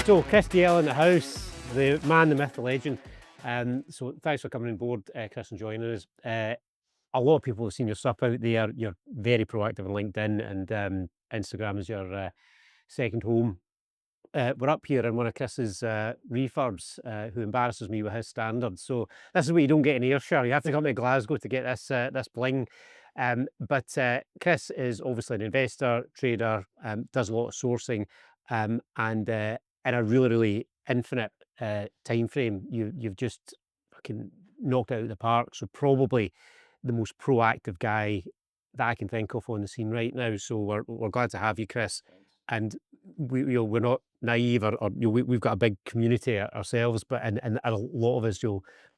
So Kris Dalziel in the house, the man, the myth, the legend. So thanks for coming on board, Kris, and joining us. A lot of people have seen your stuff out there. You're very proactive on LinkedIn, and Instagram is your second home. We're up here in one of Chris's refurbs, who embarrasses me with his standards. So this is what you don't get in Ayrshire. You have to come to Glasgow to get this bling. But Kris is obviously an investor, trader, does a lot of sourcing, and in a really, really infinite time frame, you've just fucking knocked it out of the park. So probably the most proactive guy that I can think of on the scene right now. So we're glad to have you, Kris. And we're not naive, or we've got a big community ourselves, but and a lot of us,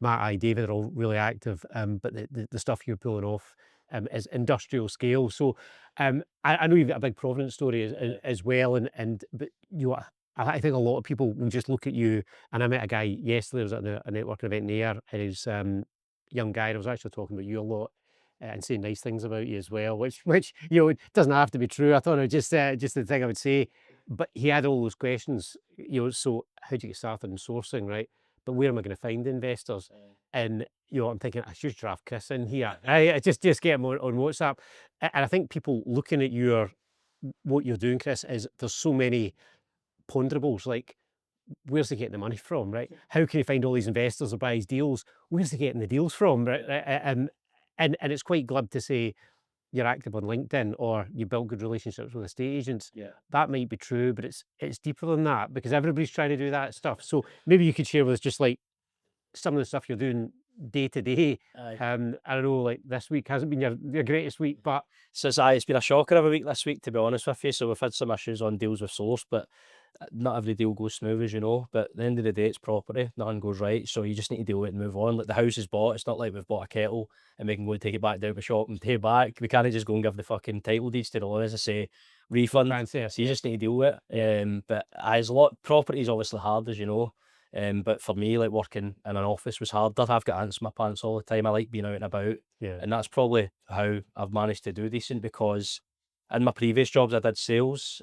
Matt, David, are all really active. But the stuff you're pulling off is industrial scale. So I know you've got a big Providence story as well, but I think a lot of people will just look at you. And I met a guy yesterday. I was at a networking event in Ayr, and he's young guy. And I was actually talking about you a lot. And saying nice things about you as well, which it doesn't have to be true. I thought it was just the thing I would say. But he had all those questions, so how do you get started in sourcing, right? But where am I going to find investors? And I'm thinking I should draft Kris in here. I just get him on WhatsApp. And I think people looking at what you're doing, Kris, is there's so many ponderables, like where's he getting the money from, right? How can he find all these investors or buy his deals? Where's he getting the deals from, right? And it's quite glib to say you're active on LinkedIn or you build good relationships with estate agents. Yeah. That might be true, but it's deeper than that, because everybody's trying to do that stuff. So maybe you could share with us just like some of the stuff you're doing day to day. I don't know, like this week hasn't been your greatest week, but It's been a shocker of a week this week, to be honest with you. So we've had some issues on deals with source, but not every deal goes smooth, as you know. But at the end of the day, it's property. Nothing goes right. So you just need to deal with it and move on. Like, the house is bought. It's not like we've bought a kettle and we can go and take it back down to the shop and pay back. We can't just go and give the fucking title deeds to the lawyers and say refund. fancy. So you just need to deal with it. But as a lot, property is obviously hard, as you know. But for me, like, working in an office was harder. I've got ants in my pants all the time. I like being out and about. Yeah. And that's probably how I've managed to do decent, because in my previous jobs I did sales,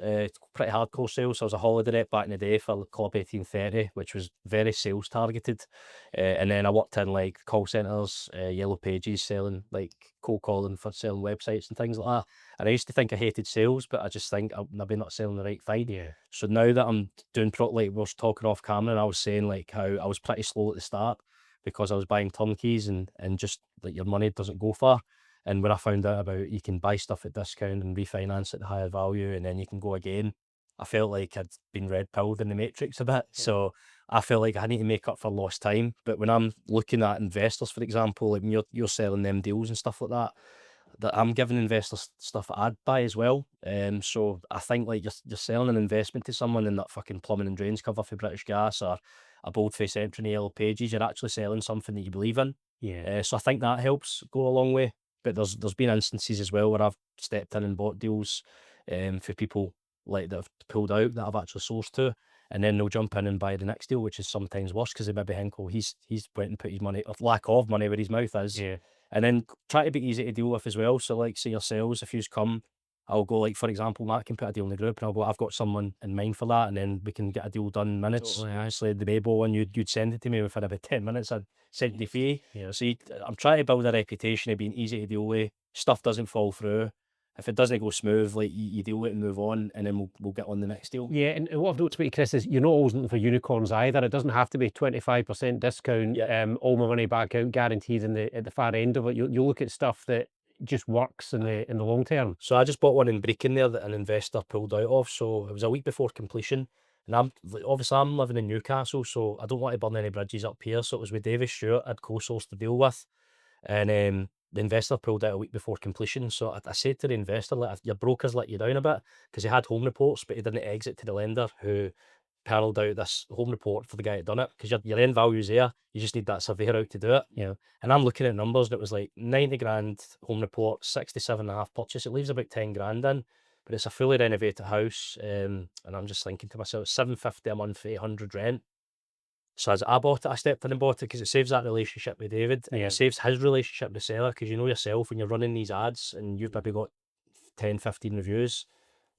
pretty hardcore sales. So I was a holiday rep back in the day for Club 1830, which was very sales targeted. And then I worked in like call centres, Yellow Pages, selling like cold calling for selling websites and things like that. And I used to think I hated sales, but I just think I'm maybe not selling the right thing. Yeah. So now that I'm doing like we were talking off camera, and I was saying like how I was pretty slow at the start because I was buying turnkeys and just like your money doesn't go far. And when I found out about you can buy stuff at discount and refinance at higher value and then you can go again, I felt like I'd been red pilled in the Matrix a bit. Yeah. So I felt like I need to make up for lost time. But when I'm looking at investors, for example, like when you're selling them deals and stuff like that I'm giving investors stuff I'd buy as well. So I think like you're selling an investment to someone in that fucking plumbing and drains cover for British Gas or a boldface entry in the Yellow Pages, you're actually selling something that you believe in. Yeah. So I think that helps go a long way. But there's been instances as well where I've stepped in and bought deals for people like that have pulled out that I've actually sourced to, and then they'll jump in and buy the next deal, which is sometimes worse because they maybe think, oh, he's went and put his money, or lack of money, where his mouth is. Yeah. And then try to be easy to deal with as well. So like, say yourselves, if yous come, I'll go, like, for example, Matt can put a deal in the group and I'll go, I've got someone in mind for that, and then we can get a deal done in minutes. Totally, aye. Honestly, the Mabo one, you'd send it to me within about 10 minutes. I'd send the fee. Yeah. So I'm trying to build a reputation of being easy to deal with. Stuff doesn't fall through. If it doesn't go smooth, like, you deal with it and move on, and then we'll get on the next deal. Yeah, and what I've noticed about you, Kris, is you're not always looking for unicorns either. It doesn't have to be 25% discount, Yeah. all my money back out guaranteed at the far end of it. You look at stuff that just works in the long term. So I just bought one in Brecon there that an investor pulled out of. So it was a week before completion. And I'm living in Newcastle, so I don't want to burn any bridges up here. So it was with David Stewart I'd co-sourced the deal with. And the investor pulled out a week before completion. So I said to the investor, like, your broker's let you down a bit, because he had home reports, but he didn't exit to the lender who paralleled out this home report for the guy that done it, because your end value's there. You just need that surveyor out to do it. Yeah. And I'm looking at numbers, and it was like 90 grand home report, 67.5 purchase. It leaves about 10 grand in, but it's a fully renovated house. And I'm just thinking to myself, 750 a month, 800 rent. So as I bought it, I stepped in and bought it because it saves that relationship with David, and Yeah. it saves his relationship with the seller, because you know yourself when you're running these ads and you've maybe got 10, 15 reviews.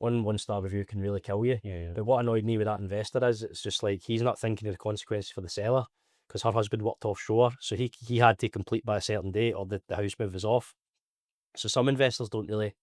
one-star review can really kill you. Yeah. But what annoyed me with that investor is it's just like he's not thinking of the consequences for the seller, because her husband worked offshore, so he had to complete by a certain date or the house move was off. So some investors don't really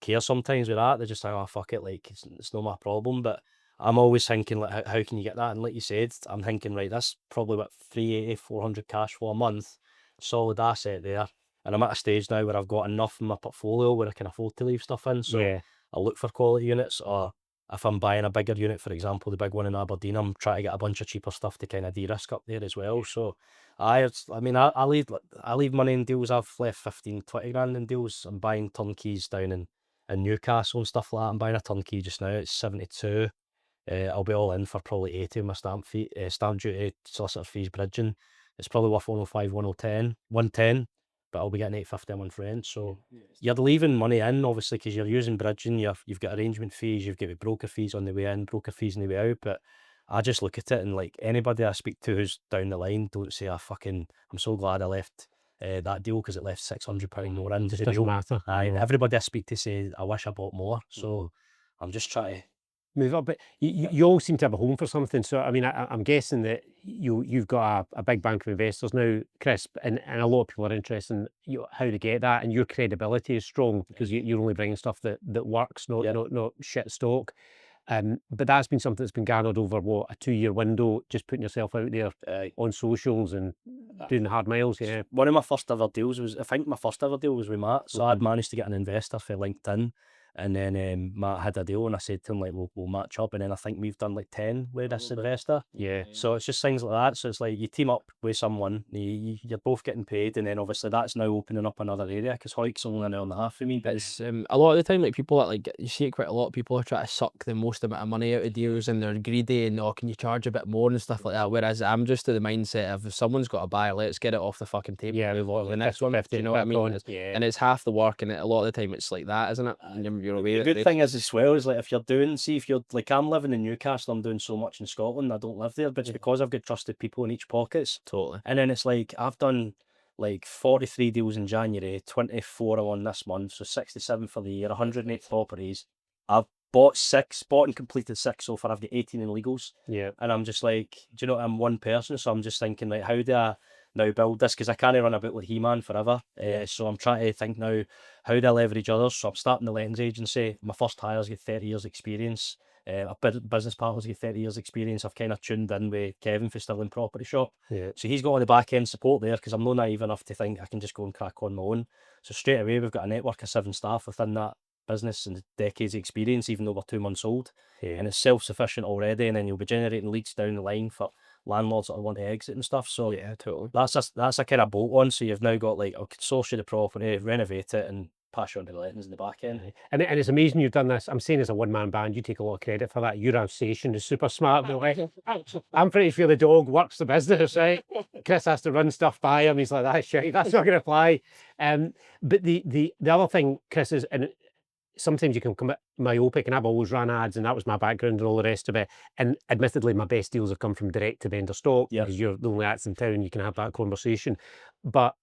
care sometimes with that. They're just like, oh, fuck it, like it's not my problem. But I'm always thinking, like, how can you get that? And like you said, I'm thinking, right, that's probably what 380, 400 cash flow a month, solid asset there. And I'm at a stage now where I've got enough in my portfolio where I can afford to leave stuff in. So Yeah. I look for quality units, or if I'm buying a bigger unit, for example, the big one in Aberdeen, I'm trying to get a bunch of cheaper stuff to kind of de-risk up there as well. So I mean, I leave money in deals. I've left 15, 20 grand in deals. I'm buying turnkeys down in Newcastle and stuff like that. I'm buying a turnkey just now. It's 72. I'll be all in for probably 80 with my stamp duty, solicitor fees, bridging. It's probably worth 105, 110, but I'll be getting 850 a month rent. So you're leaving money in, obviously, because you're using bridging. You've got arrangement fees, you've got broker fees on the way in, broker fees on the way out. But I just look at it and, like, anybody I speak to who's down the line, don't say, I'm so glad I left that deal because it left £600 more into Just the doesn't deal. matter. Aye, everybody I speak to say, I wish I bought more. So I'm just trying to Move up, but you all seem to have a home for something. So I mean, I'm guessing that you've got a big bank of investors now, Chris, and a lot of people are interested in how to get that, and your credibility is strong because you're only bringing stuff that works, not shit stock. But that's been something that's been garnered over a 2-year window, just putting yourself out there on socials and doing the hard miles. Yeah, one of my first ever deals was, I think my first ever deal was with Matt. So I'd managed to get an investor for LinkedIn, and then Matt had a deal, and I said to him, like, we'll match up, and then I think we've done like 10 with this investor. Yeah. So it's just things like that. So it's like you team up with someone, you're both getting paid, and then obviously that's now opening up another area, because Hoyk's only an hour and a half for me. But it's a lot of the time, like, people that, like, you see it quite a lot, people are trying to suck the most amount of money out of deals, and they're greedy and, oh, can you charge a bit more and stuff like that. Whereas I'm just of the mindset of, if someone's got a buy, let's get it off the fucking table. Yeah, move on to the like next one. Do you know what I mean? And it's half the work, and a lot of the time it's like that, isn't it? And you're away. The good thing is as well is, like, if you're like, I'm living in Newcastle, I'm doing so much in Scotland, I don't live there, but it's because I've got trusted people in each pockets. Totally. And then it's like I've done like 43 deals in January, 24 I won this month, so 67 for the year, 108 properties. I've bought and completed 6 so far. I've got 18 in legals. Yeah. And I'm just like, do you know, I'm one person, so I'm just thinking, like, how do I now build this? Because I can't run about with He-Man forever. So I'm trying to think now, how do I leverage others? So I'm starting the lens agency. My first hire's got 30 years experience. A business partner's got 30 years experience. I've kind of tuned in with Kevin for Stirling Property Shop. Yeah. So he's got all the back end support there, because I'm not naive enough to think I can just go and crack on my own. So straight away, we've got a network of 7 staff within that business and decades of experience, even though we're 2 months old. And it's self-sufficient already, and then you'll be generating leads down the line for landlords that want to exit and stuff. So yeah, totally. That's a kind of bolt on. So you've now got, like, I could source you the property, renovate it, and pass you on to the lettings in the back end. And it's amazing you've done this. I'm saying as a one-man band, you take a lot of credit for that. Your association is super smart. I'm pretty sure the dog works the business, right? Chris has to run stuff by him. He's like, that's shit, that's not going to fly. But the other thing, Chris, is, and sometimes you can come myopic, and I've always run ads, and that was my background and all the rest of it. And admittedly, my best deals have come from direct to vendor stock, because you're the only ads in town, you can have that conversation. But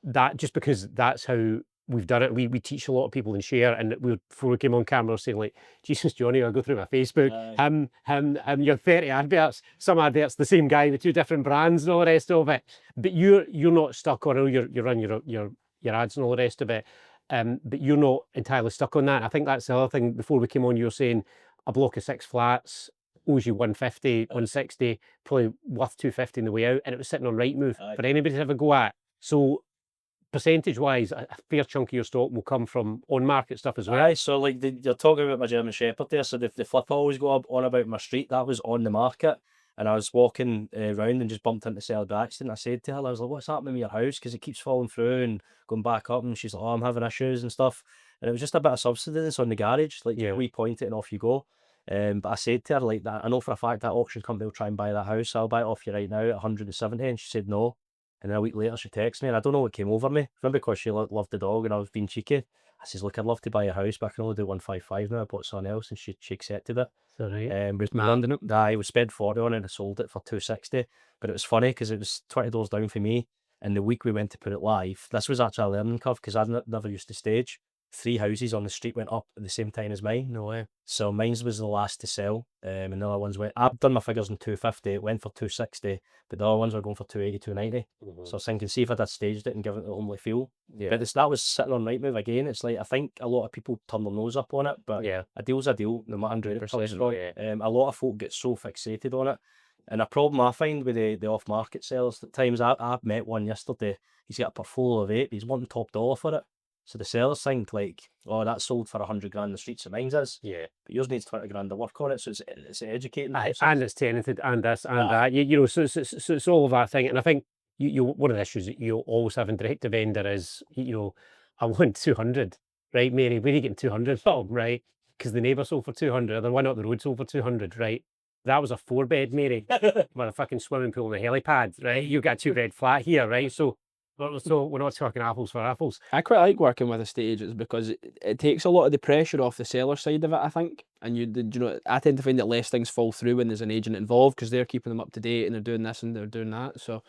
that, just because that's how we've done it, we teach a lot of people and share. And before we came on camera, saying, like, Jesus, Johnny, I'll go through my Facebook, your 30 adverts, some adverts the same guy with 2 different brands and all the rest of it. But you're not stuck on, you run your ads and all the rest of it. But you're not entirely stuck on that. I think that's the other thing. Before we came on, you were saying a block of 6 flats owes you 150, 160, probably worth 250 on the way out, and it was sitting on Rightmove for anybody to have a go at. So percentage-wise, a fair chunk of your stock will come from on-market stuff as well. Aye, so, like, you're talking about my German Shepherd there. So the flip I always go on about my street, that was on the market. And I was walking around and just bumped into Sally by accident. I said to her, I was like, what's happening with your house? Because it keeps falling through and going back up. And she's like, oh, I'm having issues and stuff. And it was just a bit of subsidence on the garage. Like, we point it and off you go. But I said to her, like, that I know for a fact that auction company will try and buy that house. So I'll buy it off you right now at 170. And she said no. And then a week later, she texted me, and I don't know what came over me. Maybe because she loved the dog and I was being cheeky. I says, look, I'd love to buy your house, but I can only do 155 now. I bought something else, and she accepted it. Right. We spent 40 on it, and I sold it for 260. But it was funny because it was 20 doors down for me. And the week we went to put it live, this was actually a learning curve because I'd never used to stage. 3 houses on the street went up at the same time as mine. No way. So mine's was the last to sell, and the other ones went. I've done my figures in 250. It went for 260, but the other ones were going for 280, 290. So I was thinking, see if I'd staged it and given it the homely feel. Yeah. But that was sitting on Rightmove again. It's like I think a lot of people turn their nose up on it, but Yeah. a deal's a deal, no matter how it 100%, comes from. yeah. A lot of folk get so fixated on it, and a problem I find with the off-market sellers at times. I met one yesterday. He's got a portfolio of 8. He's wanting top dollar for it. So the sellers think like, oh, that's sold for 100 grand in the streets of mine's is. Yeah. But yours needs 20 grand to work on it. So it's educating. And it's tenanted and this and that. You know, so it's all of that thing. And I think you one of the issues that you always have in direct to vendor is, you know, I want 200, right, Mary? Where are you getting 200 from, right? Because the neighbour sold for 200, the one up the road sold for 200, right? That was a 4-bed, Mary, with a fucking swimming pool and a helipad, right? You got 2-bed flat here, right? So we're not talking apples for apples. I quite like working with estate agents because it takes a lot of the pressure off the seller side of it, I think. And you know, I tend to find that less things fall through when there's an agent involved because they're keeping them up to date and they're doing this and they're doing that. So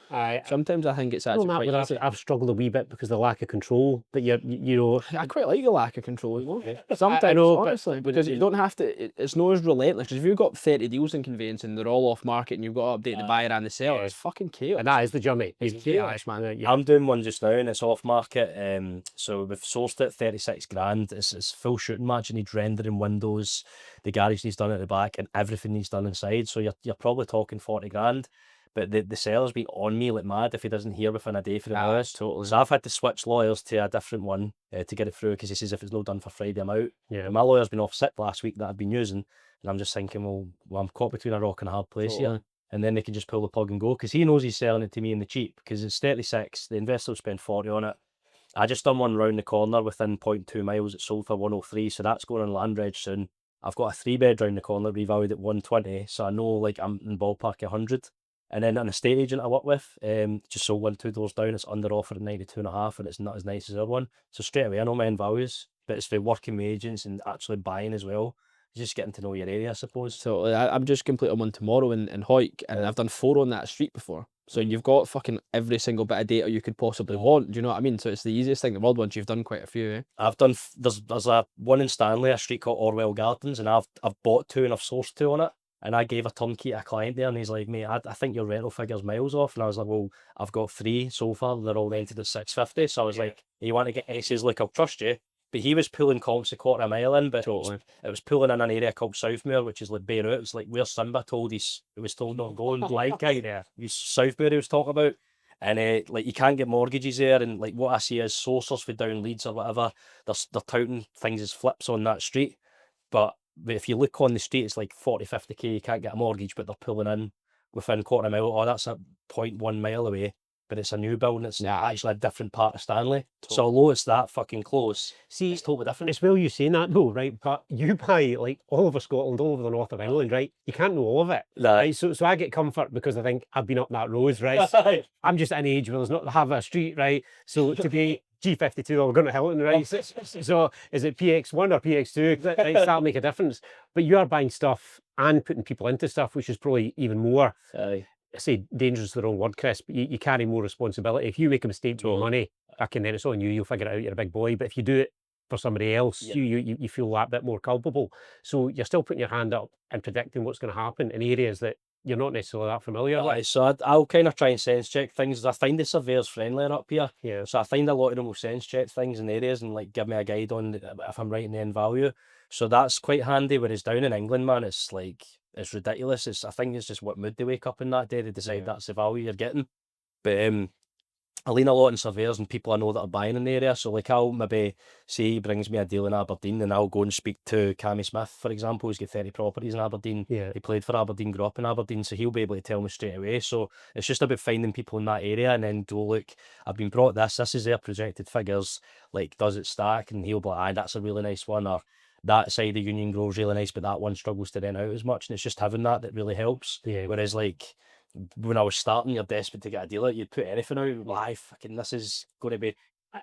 sometimes I think it's actually quite easy. I've struggled a wee bit because of the lack of control that you know. I quite like the lack of control. Sometimes, I know, honestly, because you don't have to. It's not as relentless. 'Cause if you've got 30 deals in conveyancing, they're all off market, and you've got to update the buyer and the seller. It's fucking chaos. And that is the journey. It's chaos, man. I'm doing one just now and it's off market. So we've sourced it 36 grand. It's full shooting match. You need rendering windows. The garage needs done at the back and everything needs done inside. So you're probably talking 40 grand. But the seller's been on me like mad if he doesn't hear within a day for the house. Totally. So I've had to switch lawyers to a different one to get it through because he says if it's not done for Friday, I'm out. Yeah. And my lawyer's been off sick last week that I've been using. And I'm just thinking, well I'm caught between a rock and a hard place here. And then they can just pull the plug and go because he knows he's selling it to me in the cheap because it's 36. The investor will spend 40 on it. I just done one round the corner within 0.2 miles. It sold for 103, so that's going on land reg soon. I've got a 3-bed round the corner revalued at 120, so I know like I'm in ballpark 100. And then an estate agent I work with just sold one 2 doors down. It's under offer at 92.5, and it's not as nice as the other one. So straight away I know my end values, but it's for working with agents and actually buying as well. Just getting to know your area, I suppose. So I'm just completing one tomorrow in Hoyk, and I've done 4 on that street before. So you've got fucking every single bit of data you could possibly want. Do you know what I mean? So it's the easiest thing in the world once you've done quite a few. Eh? I've done. There's a one in Stanley, a street called Orwell Gardens, and I've bought 2 and I've sourced 2 on it. And I gave a turnkey to a client there, and he's like, mate, I think your rental figure's miles off. And I was like, well, I've got 3 so far. They're all rented at 650. So I was like, you want to get S's? Like, I'll trust you. But he was pulling comps a quarter of a mile in, but it was pulling in an area called Southmere, which is like Beirut. It was like where Simba was told not going. Like, it was Southmere he was talking about. And like you can't get mortgages there. And like what I see is sourcers for down Leeds or whatever, they're touting things as flips on that street. But if you look on the street, it's like 40, 50k, you can't get a mortgage, but they're pulling in within quarter of a mile. Oh, that's a 0.1 mile away. But it's a new building. It's actually a different part of Stanley. So although it's that fucking close, it's totally different. It's well you saying that though, right? But you buy like all over Scotland, all over the north of England, right? You can't know all of it. Right? So I get comfort because I think I've been up that road, right? I'm just at an age where there's not half a street, right? So to be G52 or going to Hilton, right? So is it PX1 or PX2? Right? That'll make a difference. But you are buying stuff and putting people into stuff, which is probably even more. I say dangerous is the wrong word, Chris, but you carry more responsibility. If you make a mistake with your money, then it's on you. You'll figure it out. You're a big boy. But if you do it for somebody else, you feel that bit more culpable. So you're still putting your hand up and predicting what's going to happen in areas that you're not necessarily that familiar with. So I'll kind of try and sense check things. I find the surveyors friendlier up here. Yeah. So I find a lot of them will sense check things in areas and like give me a guide on if I'm writing the end value. So that's quite handy. Whereas down in England, man, it's like it's ridiculous. I think it's just what mood they wake up in that day to decide that's the value you're getting. But I lean a lot on surveyors and people I know that are buying in the area. So like I'll maybe say he brings me a deal in Aberdeen and I'll go and speak to Cammy Smith, for example, who's got 30 properties in Aberdeen. Yeah. He played for Aberdeen, grew up in Aberdeen, so he'll be able to tell me straight away. So it's just about finding people in that area and then go, look, I've been brought this is their projected figures, like does it stack? And he'll be like, that's a really nice one, or that side of Union Grove's really nice, but that one struggles to rent out as much. And it's just having that really helps. Yeah. Whereas like when I was starting, you're desperate to get a deal out, you'd put anything out, like, fucking this is going to be.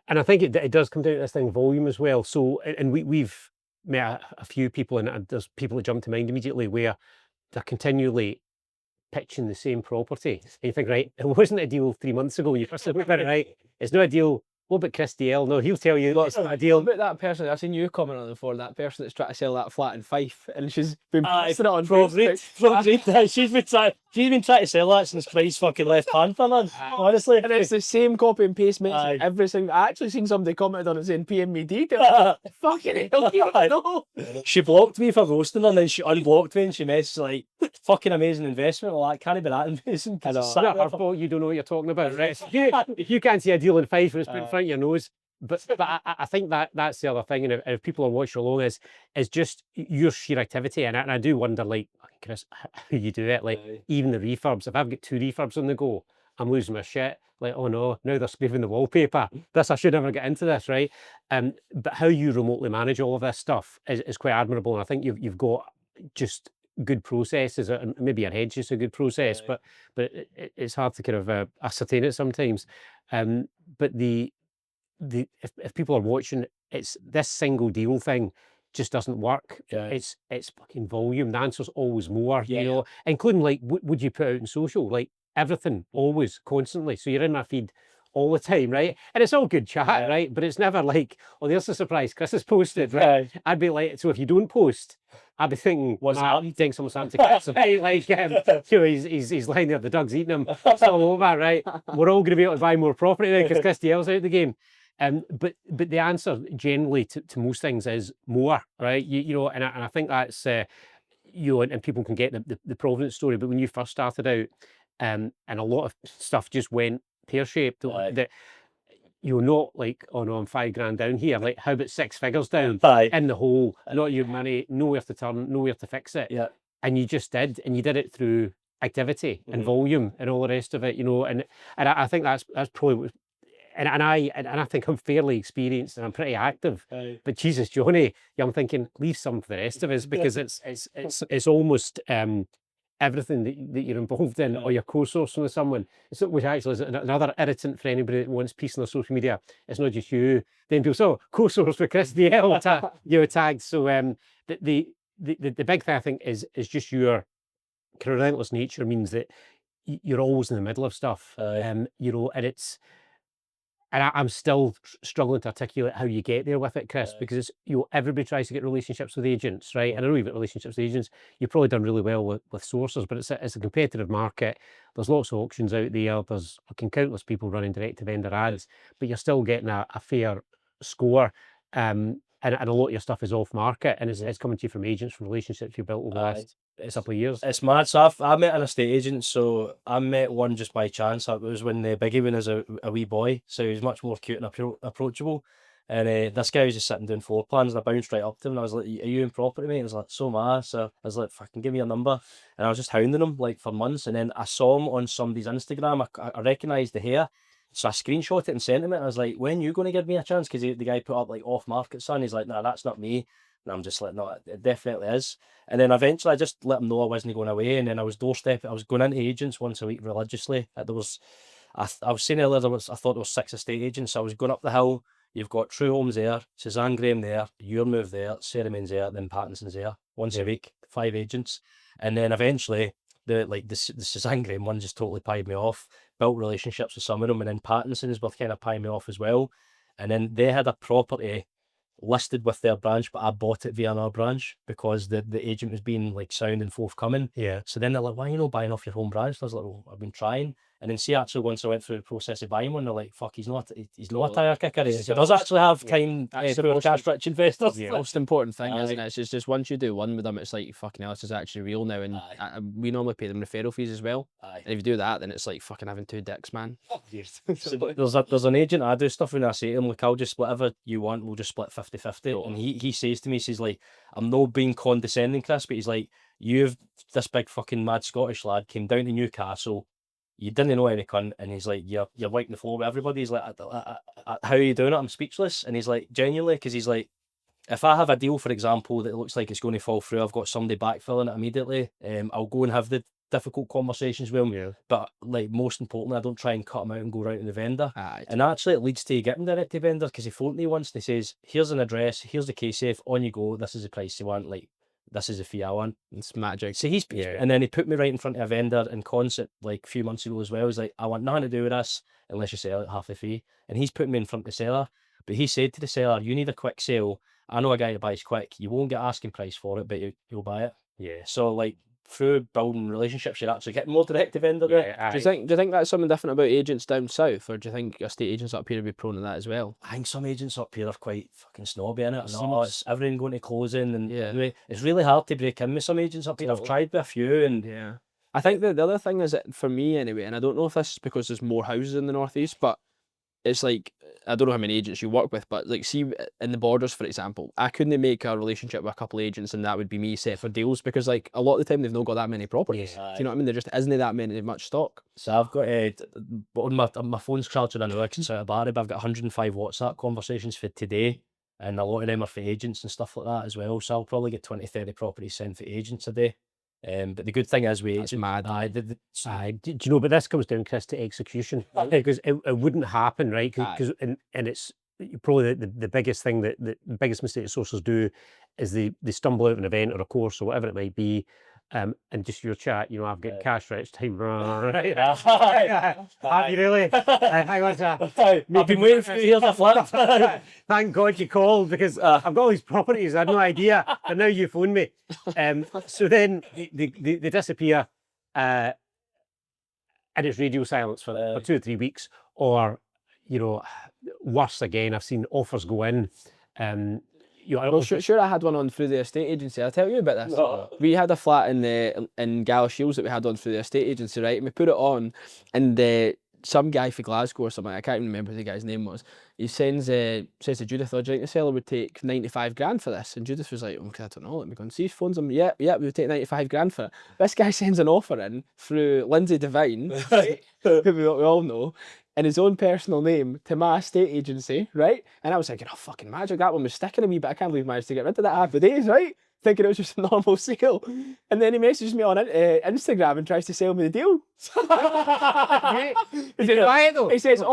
And I think it does come down to this thing, volume as well. So, and we've met a few people, and there's people that jump to mind immediately where they're continually pitching the same property. And you think, right, it wasn't a deal 3 months ago when you first looked at it, right? It's not a deal What about Kris Dalziel? No, he'll tell you it's not a What deal. about that person? I've seen you comment on it before. That person that's trying to sell that flat in Fife, and she's been Aye, posting it on probably, Facebook. she's been trying to sell that since Christ's fucking left hand for man. Honestly, And it's the same copy and paste mix. Aye. Every single. I actually seen somebody commented on it saying PM me details. Fucking hell, you don't know. she blocked me for roasting her, and then she unblocked me, and she messaged like, "Fucking amazing investment." Well, that can't be that amazing. 'cause it's It's sat not there her for- fault. You don't know what you're talking about, right? If you can't see a deal in Fife and it's put in front of your nose. But I think that's the other thing, and if people are watching along, is just your sheer activity, and I do wonder, like, Kris, how you do it, like even the refurbs. If I've got 2 refurbs on the go, I'm losing my shit. Like, oh no, now they're scraping the wallpaper. I should never get into this, right? But how you remotely manage all of this stuff is quite admirable, and I think you've got just good processes, and maybe your head's just a good process, but it's hard to kind of ascertain it sometimes. But if people are watching, it's this single deal thing just doesn't work. Yeah. It's fucking volume. The answer's always more, Yeah. you know, including like what would you put out in social, like everything, always, constantly. So you're in my feed all the time, right? And it's all good chat, Yeah. right? But it's never like, oh, there's a surprise, Kris has posted, right? Aye. I'd be like, so if you don't post, I'd be thinking, What's Matt, happened? you think someone's happened to Kris, right? Like, you know, he's lying there, the dog's eating him. It's all over, right? We're all going to be able to buy more property then because Kris Dalziel's out of the game. But the answer generally to most things is more, right? You know, and I think that's you know, and people can get the Providence story. But when you first started out, and a lot of stuff just went pear shaped. Aye. That you're not like, oh no, I'm 5 grand down here. Like, how about 6 figures down Aye. in the hole? Not your money, nowhere to turn, nowhere to fix it. Yeah. And you just did, and you did it through activity and volume and all the rest of it. You know, and I think that's probably what. And I think I'm fairly experienced and I'm pretty active. Aye. But Jesus, Johnny, I'm thinking leave some for the rest of us because it's almost everything that you're involved in, or you're co-sourcing with someone. So, which actually is another irritant for anybody that wants peace on their social media. It's not just you. Then people say, oh, co-source with Kris Dalziel, you know, tagged. So the big thing I think is just your kind of relentless nature means that you're always in the middle of stuff. You know, and it's. And I'm still struggling to articulate how you get there with it, Kris, because it's, you know, everybody tries to get relationships with agents, right? And I know you've got relationships with agents. You've probably done really well with sources, but it's a competitive market. There's lots of auctions out there. There's countless people running direct to vendor ads, but you're still getting a fair score. And a lot of your stuff is off market, and it's coming to you from agents, from relationships you built over the last couple of years. It's mad. So I met an estate agent, so I met one just by chance. It was when the Biggie was a wee boy, so he was much more cute and approachable. And this guy was just sitting doing floor plans, and I bounced right up to him, and I was like, "Are you in property, mate?" He was like, "So am I." So I was like, "Fucking give me your number." And I was just hounding him like for months, and then I saw him on somebody's Instagram. I recognised the hair. So I screenshot it and sent him it. And I was like, when you going to give me a chance? Because the guy put up like off market son. He's like, nah, that's not me. And I'm just like, no, it definitely is. And then eventually I just let him know I wasn't going away. And then I was doorstepping. I was going into agents once a week religiously. There was, I was saying earlier, I thought there was 6 estate agents. So I was going up the hill. You've got True Homes there, Suzanne Graham there, Your Move there, Sarah Main's there, then Pattinson's there. Once a week, 5 agents. And then eventually the Suzanne Graham one just totally pied me off. Built relationships with some of them, and then Pattinson's were kind of pieing me off as well. And then they had a property listed with their branch, but I bought it via another branch because the agent was being like sound and forthcoming. Yeah. So then they're like, why are you not buying off your home branch? And I was like, well, I've been trying. And then see, actually, once I went through the process of buying one, they're like, fuck, he's not a tire kicker. He does actually have kind of cash-rich investors. The most important thing, isn't Aye. it? It's just once you do one with them, it's like, fucking hell, this is actually real now. And we normally pay them referral fees as well. Aye. And if you do that, then it's like fucking having 2 dicks, man. So there's an agent I do stuff when I say to him, like, I'll just split whatever you want, we'll just split 50-50. And he says to me, he's like, I'm not being condescending, Kris, but he's like, you've this big fucking mad Scottish lad came down to Newcastle, you didn't know any cunt, and he's like, you're wiping the floor with everybody. He's like, how are you doing it? I'm speechless. And he's like, genuinely, because he's like, if I have a deal, for example, that looks like it's going to fall through, I've got somebody backfilling it immediately. I'll go and have the difficult conversations with him. Yeah. But like most importantly, I don't try and cut him out and go right to the vendor. Aye. And actually, it leads to you getting direct to vendor because he phoned me once and he says, "Here's an address, here's the case safe, on you go. This is the price you want." Like, this is the fee I want. It's magic. So and then he put me right in front of a vendor in concert like a few months ago as well. He's like, I want nothing to do with this unless you sell it half the fee. And he's put me in front of the seller. But he said to the seller, you need a quick sale. I know a guy who buys quick. You won't get asking price for it, but you'll buy it. Yeah. So like through building relationships, you're actually getting more direct to vendor. Yeah, Do you think that's something different about agents down south, or do you think estate agents up here would be prone to that as well? I think some agents up here are quite fucking snobby in it. No, It's everything going to closing, and Yeah. anyway, it's really hard to break in with some agents up here. I've tried with a few, and Yeah. I think the other thing is that for me anyway, and I don't know if this is because there's more houses in the northeast, but it's like, I don't know how many agents you work with, but like, see, in the Borders, for example, I couldn't make a relationship with a couple of agents and that would be me set for deals, because like a lot of the time they've not got that many properties. Yeah. Do you know what I mean? There just isn't that much stock. so I've got on my phone's charging an hour because it's out of Barry, but I've got 105 WhatsApp conversations for today, and a lot of them are for agents and stuff like that as well. So I'll probably get 20-30 properties sent for agents a day. But the good thing is with That's agents, mad. Do you know? But this comes down, Chris, to execution, because it wouldn't happen, right? Because and it's probably the biggest thing that the biggest mistake sources do is they stumble out of an event or a course or whatever it might be, and just your chat. You know, I've got cash rich time, right? Have you really? Hang on, sir. I've been waiting for you. Here's a flip. Thank God you called, because I've got all these properties. I had no idea, and now you phone me. So then they disappear, and it's radio silence for 2 or 3 weeks, or you know, worse again. I've seen offers go in. You know, Well, sure, I had one on through the estate agency. I'll tell you about this. We had a flat in Galashiels that we had on through the estate agency, right? And we put it on, and some guy from Glasgow or something, I can't even remember who the guy's name was. He says to Judith, "Oh, do you think the seller would take 95 grand for this?" And Judith was like, "Okay, I don't know, let me go and see." Phones him, yeah, we would take 95 grand for it. This guy sends an offer in through Lindsay Devine, right? Who we all know, in his own personal name to my estate agency, right? And I was thinking, oh, fucking magic, that one was sticking to me, but I can't believe I managed to get rid of that happy days, right? Thinking it was just a normal sale. And then he messages me on Instagram and tries to sell me the deal. He says,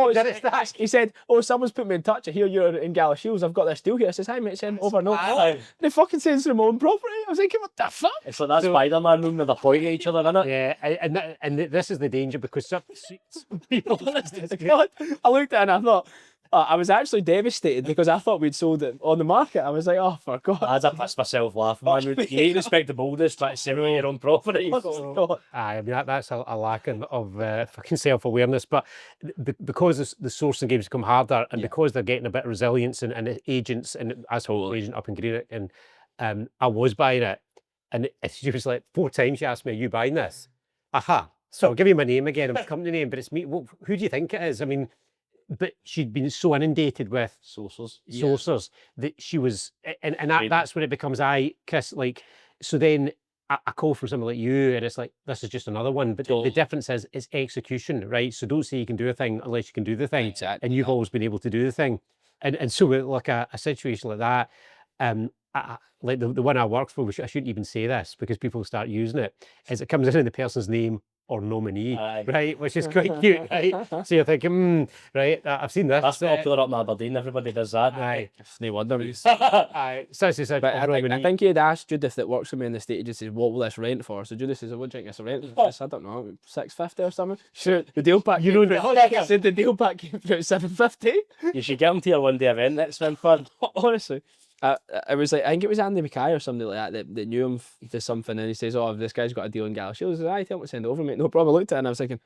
"Oh, someone's put me in touch. I hear you're in Galashiels. I've got this deal here." I says, "Hi mate, send over." No, and he fucking sends them own property. I was thinking, what the fuck? It's like that Spider-Man room where they're pointing at each other, isn't it? Yeah, and this is the danger, because some people. God, I looked at it and I thought, I was actually devastated because I thought we'd sold it on the market. I was like, oh, for God. I pissed myself laughing, man. You need to respect the boldness, trying to sell your own property. I mean, that's a lack of fucking self-awareness. But because the sourcing games become harder, and because they're getting a bit of resilience and agents, and as an agent up in Greenock, and I was buying it, and she was like 4 times she asked me, "Are you buying this?" Aha. So I'll give you my name again, my company name, but it's me. Well, who do you think it is? I mean, but she'd been so inundated with sources that she was, and that's when it becomes Chris, like, so then a call from someone like you, and it's like, this is just another one. But the difference is it's execution, right? So don't say you can do a thing unless you can do the thing. Exactly. And you've always been able to do the thing. And so with like a situation like that, like the one I worked for, which I shouldn't even say this because people start using it, is it comes in the person's name or nominee, right? Which is quite cute, right? So you're thinking, right, I've seen this. That's popular up in Aberdeen. Everybody does that. It's no wonder. But I think he'd asked Judith that works with me in the estate agency, what will this rent for? So Judith says, "What do you think this rent for?" I don't know, $650 or something. Sure, the deal pack. You know, said the deal pack came through at $750. You should get them to your one day event next time, fun. Honestly. I was like, I think it was Andy Mackay or somebody like that knew him to something, and he says, "Oh, this guy's got a deal in Galashiels." I said, "I tell him to send it over, mate. No problem." I looked at it and I was thinking,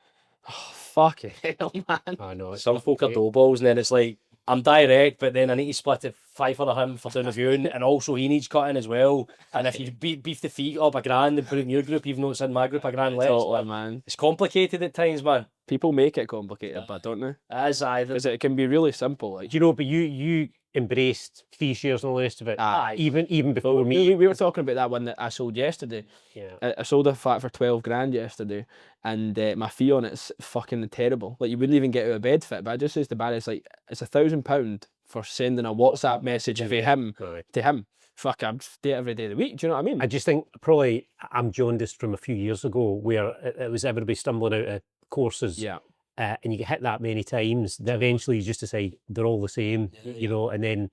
oh, fucking hell, man. I know. Some folk are dough balls, and then it's like, I'm direct, but then I need to split it 5 for him for doing a viewing, and also he needs cutting as well. And if you beef the feet up $1,000 and put it in your group, even though it's in my group, $1,000 less. Totally, man. It's complicated at times, man. People make it complicated, but don't they? It is either. Because it can be really simple. Like, Do you know, but you embraced fee shares and all the rest of it. Even before me. We were talking about that one that I sold yesterday. Yeah. I sold a flat for 12 grand yesterday, and my fee on it's fucking terrible. Like, you wouldn't even get out of bed for it. But I just says to Barry, it's like, it's £1,000 for sending a WhatsApp message of him to him. Fuck, I'm day every day of the week. Do you know what I mean? I just think probably I'm jaundiced from a few years ago where it was everybody stumbling out of courses. Yeah. And you get hit that many times that eventually you just decide they're all the same, you know, and then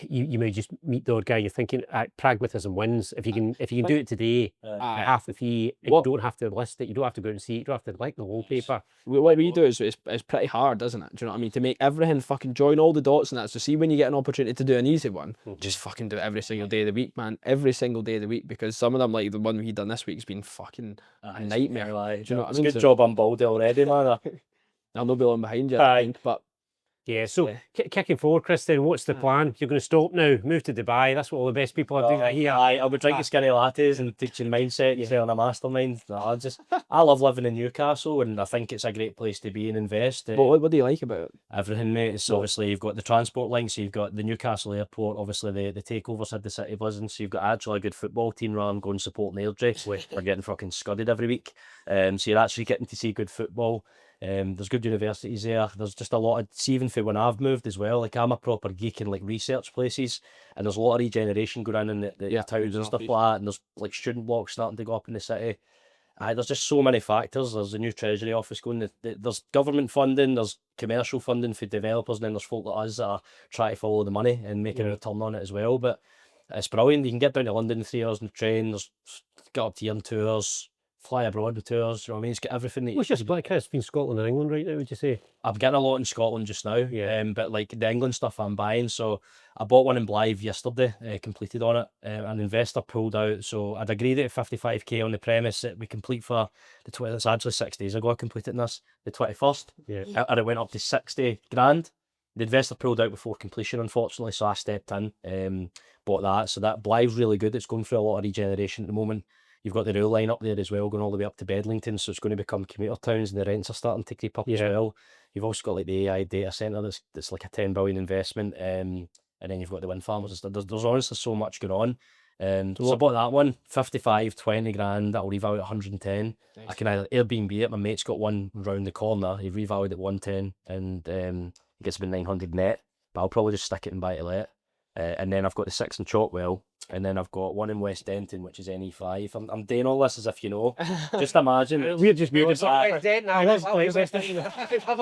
you may just meet the odd guy. You're thinking pragmatism wins. If you can do it today at half the fee, you don't have to list it. You don't have to go and see it. You don't have to like the wallpaper. What we do is it's pretty hard, isn't it? Do you know what I mean? To make everything fucking join all the dots and that. So see when you get an opportunity to do an easy one, just fucking do it every single day of the week, man. Every single day of the week, because some of them, like the one we done this week, has been fucking a nightmare. Like, do you know what I it's mean? a good job I'm baldy already, man. I'll not be long behind you, I think, but yeah. So kicking forward, Kris, then what's the plan? You're going to stop now, move to Dubai. That's what all the best people are doing here. I'll be drinking skinny lattes and teaching mindset, selling a mastermind. I love living in Newcastle, and I think it's a great place to be and invest. What do you like about it? Everything, mate. It's obviously you've got the transport links, so you've got the Newcastle airport. Obviously, the takeovers had the city buzzing, so you've got actually a good football team rather than going supporting Airdrie. We're getting fucking scudded every week. So you're actually getting to see good football. There's good universities there. There's just a lot of, see, even for when I've moved as well, like I'm a proper geek in like research places, and there's a lot of regeneration going on in the towns and stuff like that, and there's like student blocks starting to go up in the city. There's just so many factors. There's a new treasury office going, there's government funding, there's commercial funding for developers, and then there's folk like us that are trying to follow the money and making a return on it as well. But it's brilliant. You can get down to London in 3 hours on the train, there's get up to your tours, fly abroad with tours, you know what I mean? It's got everything that What's your split, Kris, between Scotland and England right now, would you say? I'm getting a lot in Scotland just now, but like the England stuff I'm buying. So I bought one in Blythe yesterday, completed on it. An investor pulled out, so I'd agreed at 55k on the premise that we complete for the 20th. It's actually 6 days ago I completed in this, the 21st. Yeah. And it went up to 60 grand. The investor pulled out before completion, unfortunately, so I stepped in, bought that. So that Blythe's really good. It's going through a lot of regeneration at the moment. You've got the rail line up there as well, going all the way up to Bedlington, so it's going to become commuter towns, and the rents are starting to creep up as well. You've also got like the AI data centre that's like a 10 billion investment, and then you've got the wind farmers and stuff. There's honestly so much going on. So I bought that one, 55, 20 grand, I'll revalue at 110. Nice. I can either Airbnb it, my mate's got one round the corner, he revalued at 110, and he gets about 900 net, but I'll probably just stick it and buy it to let. And then I've got the 6 in Chalkwell, and then I've got one in West Denton, which is NE5. I'm doing all this as if you know. Just imagine. We're just West Denton.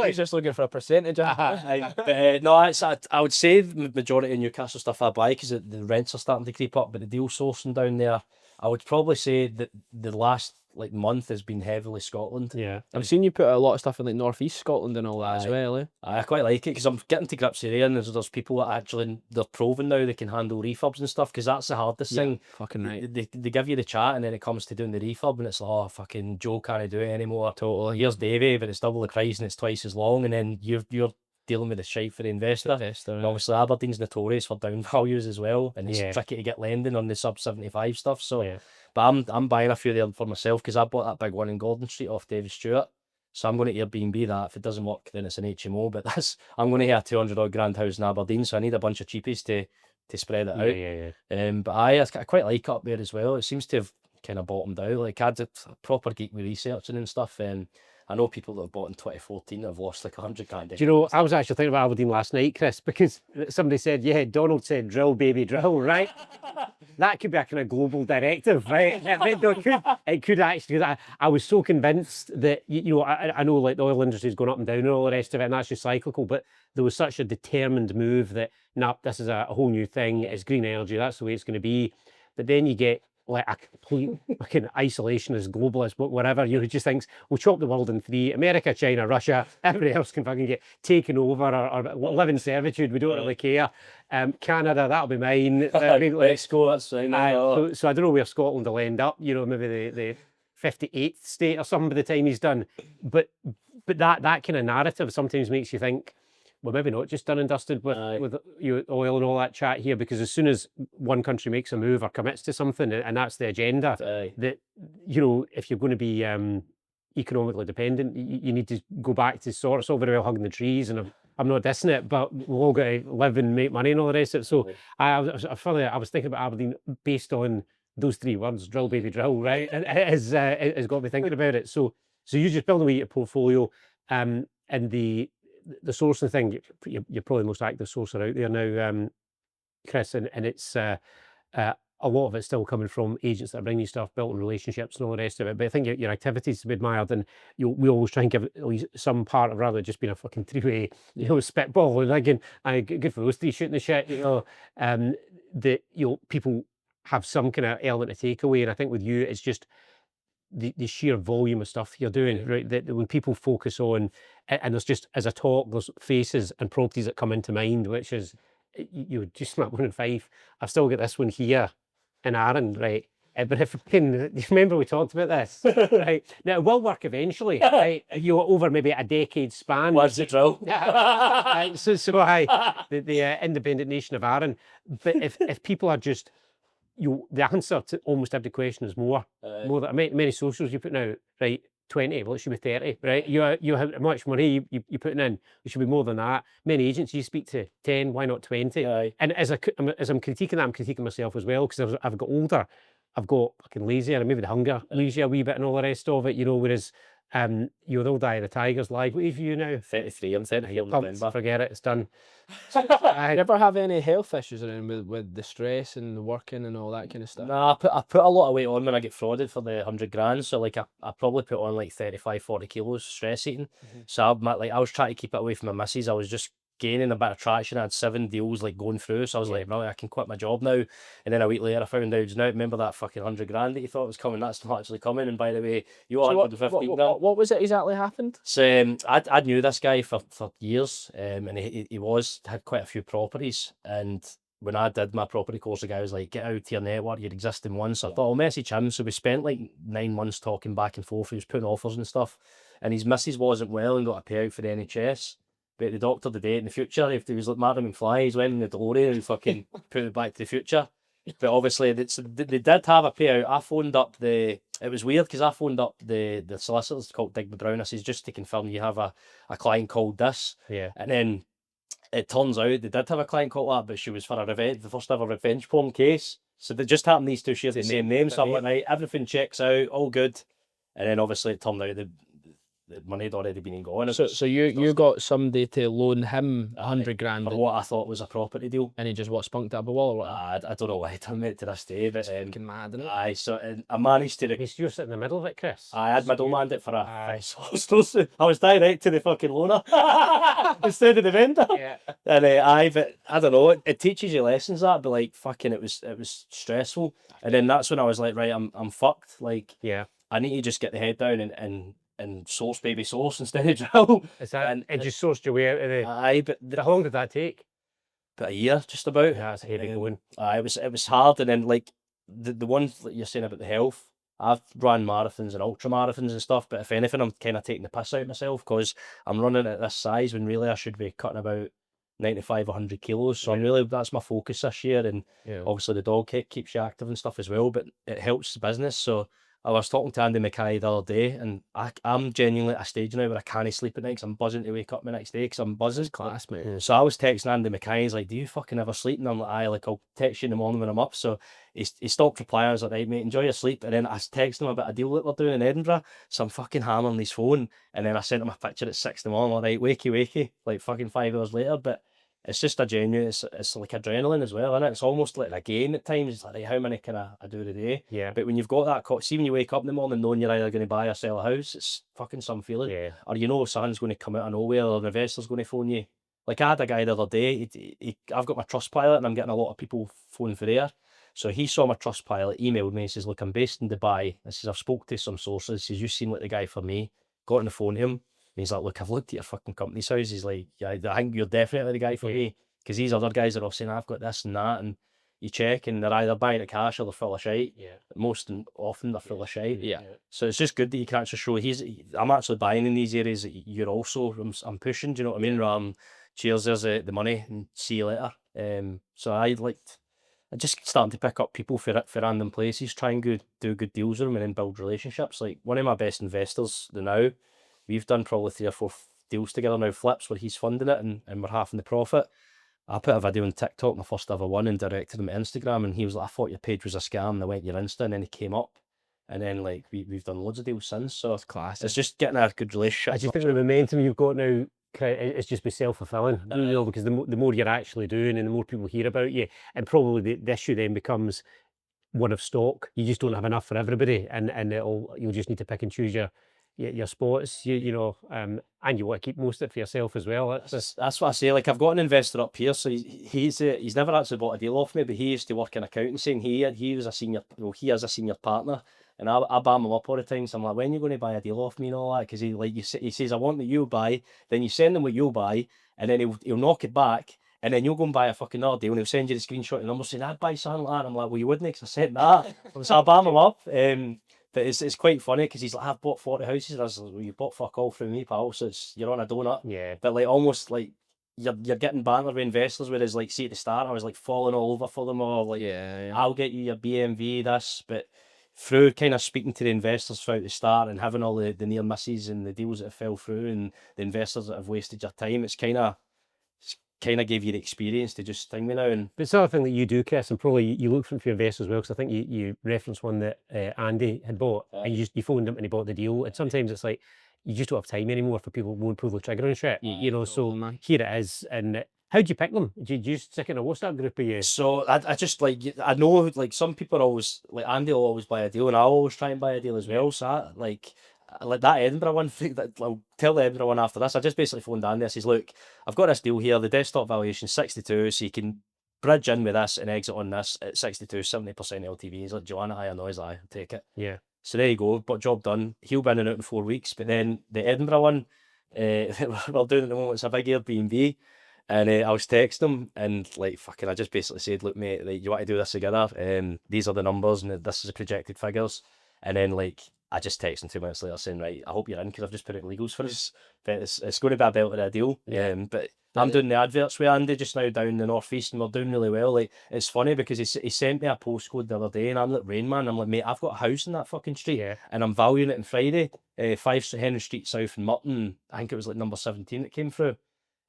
He's just looking for a percentage. But no, I would say the majority of Newcastle stuff I buy because the rents are starting to creep up, but the deal sourcing down there, I would probably say that the last like month has been heavily Scotland. Yeah, I've seen you put a lot of stuff in like northeast Scotland and all that as well. Eh? I quite like it because I'm getting to grips here, and there's people that actually they're proven now they can handle refurbs and stuff, because that's the hardest thing. Fucking right. They give you the chat, and then it comes to doing the refurb, and it's like, oh fucking Joe can't do it anymore. Totally. Here's Davey, but it's double the price and it's twice as long, and then you're dealing with the shite for the investor. And obviously Aberdeen's notorious for down values as well, and it's tricky to get lending on the sub 75 stuff. So, but I'm buying a few there for myself because I bought that big one in Gordon Street off David Stewart. So I'm going to Airbnb that. If it doesn't work, then it's an HMO. But I'm going to have a 200 odd grand house in Aberdeen, so I need a bunch of cheapies to spread it out. But I quite like it up there as well. It seems to have kind of bottomed out. Like I had a proper geek with researching and stuff. I know people that have bought in 2014 have lost like 100 grand. Do you know, I was actually thinking about Aberdeen last night, Kris, because somebody said, Donald said, drill, baby, drill, right? That could be a kind of global directive, right? It could actually, because I was so convinced that, I know like the oil industry is going up and down and all the rest of it, and that's just cyclical, but there was such a determined move that, this is a whole new thing, it's green energy, that's the way it's going to be. But then you get like a complete fucking isolationist, globalist, whatever, who just thinks we'll chop the world in three. America, China, Russia, everybody else can fucking get taken over or live in servitude. We don't really care. Canada, that'll be mine. Mexico, that's fine. So I don't know where Scotland will end up. Maybe the 58th state or something by the time he's done. But that kind of narrative sometimes makes you think, well, maybe not just done and dusted with oil and all that chat here, because as soon as one country makes a move or commits to something, and that's the agenda, that, if you're going to be economically dependent, you need to go back to it's all very well hugging the trees, and I'm not dissing it, but we've all got to live and make money and all the rest of it. So I was thinking about Aberdeen based on those 3 words, drill, baby, drill, right? It has got me thinking about it. So you just build away your portfolio, and the sourcing thing, you're probably the most active sourcer out there now, Kris, and it's a a lot of it's still coming from agents that are bringing you stuff, building relationships and all the rest of it. But I think your activities to be admired, and we always try and give at least some part of, rather than just being a fucking three-way, spitball. And again, good for those three shooting the shit, that people have some kind of element of takeaway. And I think with you, it's just the sheer volume of stuff you're doing, right? That when people focus on, and there's just, as a talk, there's faces and properties that come into mind, which is, you just snap 1 in 5. I've still got this one here in Aaron, right? But if you remember, we talked about this, right? Now, it will work eventually, right? Over maybe a decade span. Where's the drill? The independent nation of Aaron. But if people are just, the answer to almost every question is more. More than many socials you put out, right? 20, well, it should be 30, right? You have how much money you putting in, it should be more than that. Many agents you speak to, 10, why not 20? And as I'm critiquing that, I'm critiquing myself as well, because I've got older, I've got fucking lazier, and maybe the hunger leaves you a wee bit and all the rest of it, whereas they'll die of the Tigers live. What have you now? 33, I'm 33 in November. Forget it, it's done. Do you ever have any health issues around with the stress and the working and all that kind of stuff? Nah, I put a lot of weight on when I get frauded for the 100 grand. So like I probably put on like 35, 40 kilos stress eating. So I was trying to keep it away from my missus. I was just gaining a bit of traction. I had 7 deals like going through. So I was like, right, I can quit my job now. And then a week later I found out, now remember that fucking 100 grand that you thought was coming? That's not actually coming. And by the way, you owe 115 grand. What was it exactly happened? So I knew this guy for years, and he had quite a few properties. And when I did my property course, the guy was like, get out to your network, your existing ones. So I thought, I'll message him. So we spent like 9 months talking back and forth. He was putting offers and stuff. And his missus wasn't well and got a payout for the NHS. But the doctor today in the future, if he was like Martin McFly, he's went in the DeLorean and fucking put it back to the future. But obviously, they did have a payout. I phoned up it was weird because I phoned up the solicitors called Digby Brown. I says, just to confirm you have a client called this. Yeah. And then it turns out they did have a client called that, but she was for the first ever revenge porn case. So they just happened these two shared the same name. So I'm like, right, everything checks out, all good. And then obviously it turned out the money had already been gone. So you got somebody to loan him 100 grand for what I thought was a property deal, and he just spunked it up a wall or what? I don't know why he done it to this day, but fucking mad, isn't it? Aye, so I managed to. You're sitting in the middle of it, Chris. I had middleman it for I was direct to the fucking loaner instead of the vendor. Yeah. And but I don't know. It teaches you lessons that, but like fucking, it was stressful. And then that's when I was like, right, I'm fucked. Like, yeah, I need to just get the head down and source baby source instead of drill. Is that, and just sourced your way out of the... Aye, but how long did that take? About a year, just about. Yeah, that's heavy going. It was hard, and then like the one that you're saying about the health, I've run marathons and ultra marathons and stuff, but if anything, I'm kind of taking the piss out of myself because I'm running at this size when really I should be cutting about 95, 100 kilos. So that's my focus this year, and obviously the dog keeps you active and stuff as well, but it helps the business. So I was talking to Andy Mackay the other day, and I'm genuinely at a stage now where I can't sleep at night because I'm buzzing to wake up the next day because I'm buzzing. Class, mate. So I was texting Andy Mackay, he's like, do you fucking ever sleep? And I'm like, aye, like I'll text you in the morning when I'm up. So he stopped replying. I was like, right, mate, enjoy your sleep. And then I texted him about a deal that we're doing in Edinburgh. So I'm fucking hammering his phone. And then I sent him a picture at 6 in the morning, like, right, wakey, like fucking 5 hours later. But it's just a genuine, it's like adrenaline as well, isn't it? It's almost like a game at times. It's like, right, how many can I do a day? Yeah. But when you've got that, see when you wake up in the morning knowing you're either going to buy or sell a house, it's fucking some feeling. Yeah. Or something's going to come out of nowhere, or an investor's going to phone you. Like I had a guy the other day, I've got my Trustpilot and I'm getting a lot of people phoning for there. So he saw my Trustpilot, emailed me, he says, look, I'm based in Dubai. I says, I've spoke to some sources. He says, you seem like the guy for me. Got on the phone to him. And he's like, look, I've looked at your fucking company's house. He's like, yeah, I think you're definitely the guy for me. Because these other guys are all saying, I've got this and that. And you check and they're either buying it cash or they're full of shite. Yeah. Most often they're full of shite. Yeah. So it's just good that you can actually show I'm actually buying in these areas that you're also, I'm pushing, do you know what I mean? Rather than, cheers, there's the money and see you later. So I just starting to pick up people for random places, try and do good deals with them and then build relationships. Like one of my best investors now, we've done probably 3 or 4 deals together now, flips where he's funding it and we're halving the profit. I put a video on TikTok, my first ever one, and directed him to Instagram, and he was like, I thought your page was a scam, and I went to your Insta, and then he came up, and then like we've done loads of deals since. So it's class. It's just getting a good relationship. I just think the momentum you've got now, it's just be self-fulfilling, because the more you're actually doing and the more people hear about you, and probably the issue then becomes, one of stock. You just don't have enough for everybody, and you'll just need to pick and choose your spots. You know, and you want to keep most of it for yourself as well. That's what I say. Like, I've got an investor up here, so he's never actually bought a deal off me, but he used to work in accountancy, and he was a senior. Well, he is a senior partner, and I bam him up all the time. So I'm like, when are you going to buy a deal off me and all that? Because he says, I want that you'll buy. Then you send him what you'll buy, and then he'll knock it back. And then you'll go and buy a fucking other deal, and he'll send you the screenshot and number saying, I'd buy something like that. And I'm like, well, you wouldn't, because I said that. So I bam him up. But it's quite funny, because he's like, I've bought 40 houses. And I was like, well, you bought fuck all through me, pal. So you're on a donut. Yeah. But like, almost like you're getting banter with investors, whereas like, see, at the start, I was like falling all over for them all. Like, I'll get you your BMV, this. But through kind of speaking to the investors throughout the start and having all the near misses and the deals that have fell through and the investors that have wasted your time, it's kind of gave you the experience to just sting me now. And but it's another thing that you do, Kris, and probably you look for investors as well, because I think you referenced one that Andy had bought, and you phoned him and he bought the deal. And sometimes it's like you just don't have time anymore for people who won't pull the trigger and shit. You know, so here it is. And how do you pick them? Do you just stick in a WhatsApp group of you? So I just like, I know like some people always, like Andy will always buy a deal, and I'll always try and buy a deal as well. So like that Edinburgh one, I'll tell the Edinburgh one after this. I just basically phoned Andy. I says, look, I've got this deal here. The desktop valuation 62, so you can bridge in with this and exit on this at 62, 70% LTV. He's like, Joanna, higher noise, I'll take it. Yeah. So there you go, but job done. He'll be in and out in 4 weeks. But then the Edinburgh one, we're doing at the moment, it's a big Airbnb. And I was texting him, and like, fucking, I just basically said, look, mate, like, you want to do this together? These are the numbers, and this is the projected figures. And then like, I just texted him 2 minutes later saying, right, I hope you're in, because I've just put out legals for us. But it's going to be a belt of a deal. But I'm doing the adverts with Andy just now down the northeast, and we're doing really well. Like, it's funny because he sent me a postcode the other day, and I'm like, Rain Man, I'm like, mate, I've got a house in that fucking street, and I'm valuing it on Friday. 5 Henry Street South in Mutton. I think it was like number 17 that came through.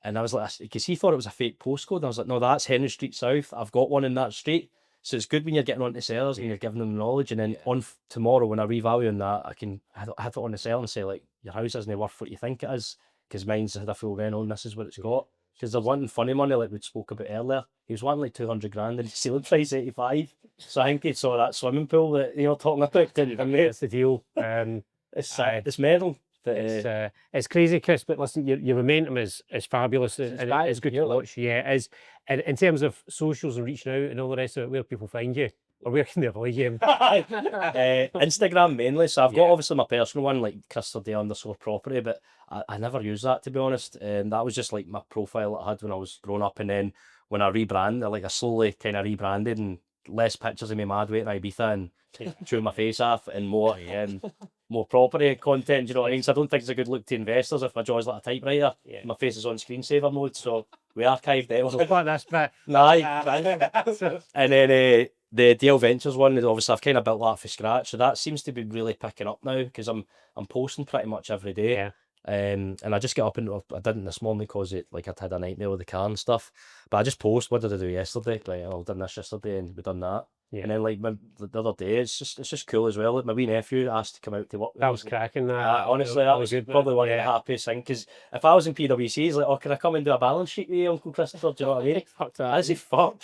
And I was like, because he thought it was a fake postcode. And I was like, no, that's Henry Street South. I've got one in that street. So it's good when you're getting onto sellers and you're giving them the knowledge. And then on tomorrow, when I revalue on that, I can have it on the seller and say, like, your house isn't worth what you think it is, because mine's had a full rent on. This is what it's got. Because they're wanting funny money, like we spoke about earlier. He was wanting like 200 grand, and the ceiling price 85. So I think he saw that swimming pool that you're talking about. That's the deal. It's mental. It's crazy, Kris, but listen, your momentum is fabulous. It's good to watch. Yeah, it is. And in terms of socials and reaching out and all the rest of it, where people find you, or where can they avoid you? Instagram mainly. So I've got obviously my personal one, like Kris Dalziel _property, but I never use that, to be honest. That was just like my profile that I had when I was growing up, and then when I rebranded, I slowly kind of rebranded, and less pictures of me mad weight in Ibiza and chewing my face off, and more property content, you know what I mean? So I don't think it's a good look to investors if my jaw's like a typewriter. My face is on screensaver mode, so we archived it. Like this bit. And then the DL Ventures one, obviously I've kind of built that from scratch, so that seems to be really picking up now, because I'm posting pretty much every day. And I just get up, and I didn't this morning because I'd had a nightmare with the car and stuff. But I just post, what did I do yesterday? Like, I've done this yesterday, and we've done that. And then like the other day, it's just cool as well. Like, my wee nephew asked to come out to work with That was cracking. honestly, that was good, probably one of the happiest things. Because if I was in PwC, he's like, oh, can I come and do a balance sheet with you, Uncle Christopher? Do you know what I mean? Fuck that. As he fuck.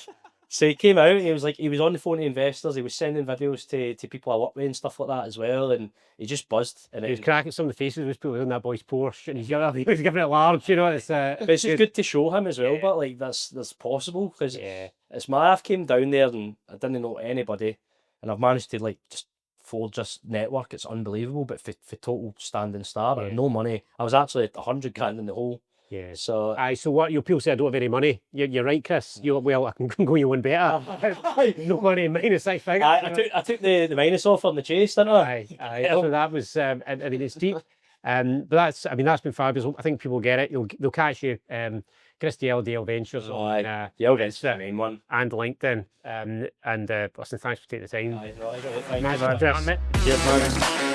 So he came out, he was on the phone to investors, he was sending videos to people I work with and stuff like that as well, and he just buzzed. And he was cracking some of the faces was put on that boy's Porsche, and he was giving it large, you know. It's but it's just good to show him as well, but like that's possible, because it's mad. I've came down there and I didn't know anybody, and I've managed to like just forge this network. It's unbelievable, but for total standing start, no money. I was actually at 100 grand in the hole. Yeah. So so what people say I don't have any money. You're right, Kris. Well, I can go you one better. No money, minus I think. I took the minus off on the chase, didn't I? So that was I mean, it's deep. But that's been fabulous. I think people get it. They'll catch you. Kris DL Ventures on DL Ventures, the main one, and LinkedIn. And listen, thanks for taking the time. Cheers, man.